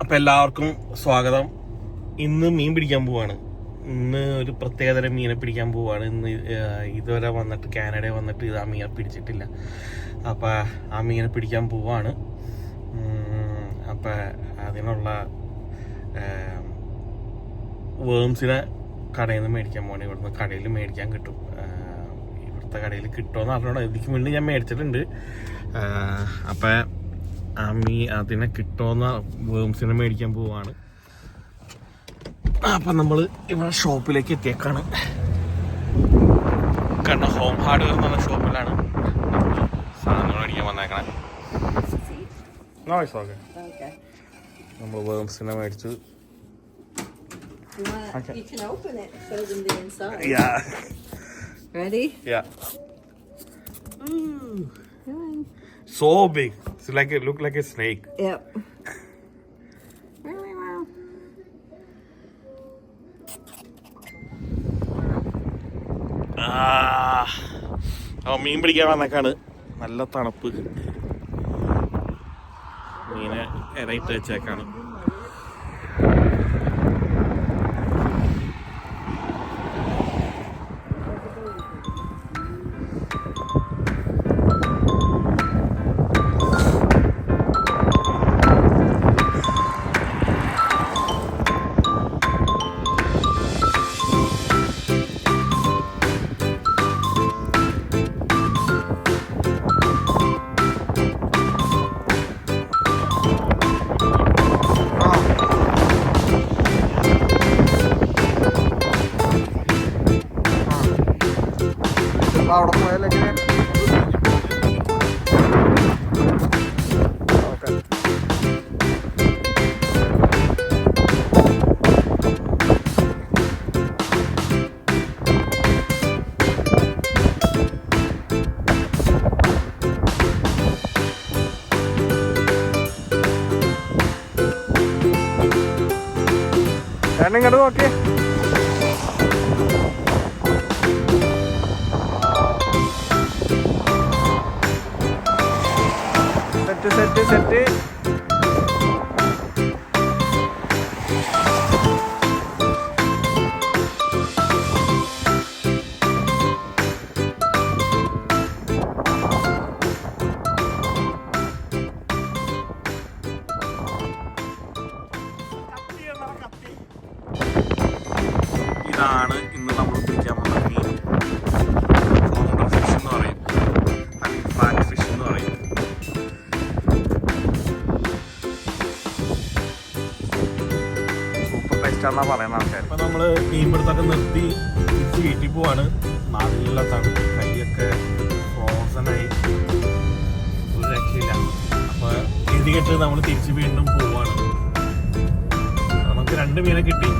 അപ്പം എല്ലാവർക്കും സ്വാഗതം. ഇന്ന് മീൻ പിടിക്കാൻ പോവാണ്. ഇന്ന് ഒരു പ്രത്യേകതരം മീനെ പിടിക്കാൻ പോവാണ്. ഇന്ന് ഇതുവരെ വന്നിട്ട് കാനഡയിൽ വന്നിട്ട് ആ മീനെ പിടിച്ചിട്ടില്ല. അപ്പം ആ മീനെ പിടിക്കാൻ പോവാണ്. അപ്പം അതിനുള്ള വേംസിനെ കടയിൽ നിന്ന് മേടിക്കാൻ പോകണം. ഇവിടുന്ന് കടയിൽ മേടിക്കാൻ കിട്ടും. ഇവിടുത്തെ കടയിൽ കിട്ടുമെന്ന് അറിഞ്ഞോളൂ. ഇതിക്ക് മുന്നേ ഞാൻ മേടിച്ചിട്ടുണ്ട്. അപ്പം അതിനെ കിട്ടുമെന്ന വേംസിനെ മേടിക്കാൻ പോവാണ്. അപ്പം നമ്മൾ ഇവിടെ ഷോപ്പിലേക്ക് എത്തിയേക്കാണ്. കാരണം ഹോം ഹാർഡ്വെയർ എന്ന് പറഞ്ഞ ഷോപ്പിലാണ് സാധനങ്ങൾ മേടിക്കാൻ വന്നേക്കണേ. നമ്മൾ വേംസിനെ മേടിച്ചു. Okay. You can open it, show them the inside. Yeah. Ready? Yeah. Come on. So big. It's like it look like a snake. Yep. മീൻ പിടിക്കാൻ വന്നേക്കാണ്. നല്ല തണുപ്പ്. മീനെ ഇറയിട്ട് വെച്ചേക്കാണ്. അവിടെ പോയാലെങ്ങനെ ഇങ്ങോട്ട് നോക്കിയേ. സെറ്റ് ഇതാണ് ഇന്ന് നമ്മൾ പിടിക്കാൻ പോകുന്ന മീൻ. ഫ്ലൗണ്ടർ ഫിഷ് എന്ന് പറയും, അല്ലെങ്കിൽ ഫ്ലാറ്റ് ഫിഷ് എന്ന് പറയും. സൂപ്പർ ടേസ്റ്റ് ആണെന്നാണ് പറയുന്ന ആൾക്കാർ. അപ്പം നമ്മൾ മീൻ പിടുത്തൊക്കെ നിർത്തി തിരിച്ച് വീട്ടിൽ പോവാണ്. നല്ല തണുപ്പ്, കൈയൊക്കെ ഫ്രോസണായി, ഒരു രക്ഷയില്ല. അപ്പോൾ ഇത് കേട്ട് നമ്മൾ തിരിച്ച് വീണ്ടും പോവാണ്. നമുക്ക് 2 മീനെ കിട്ടി.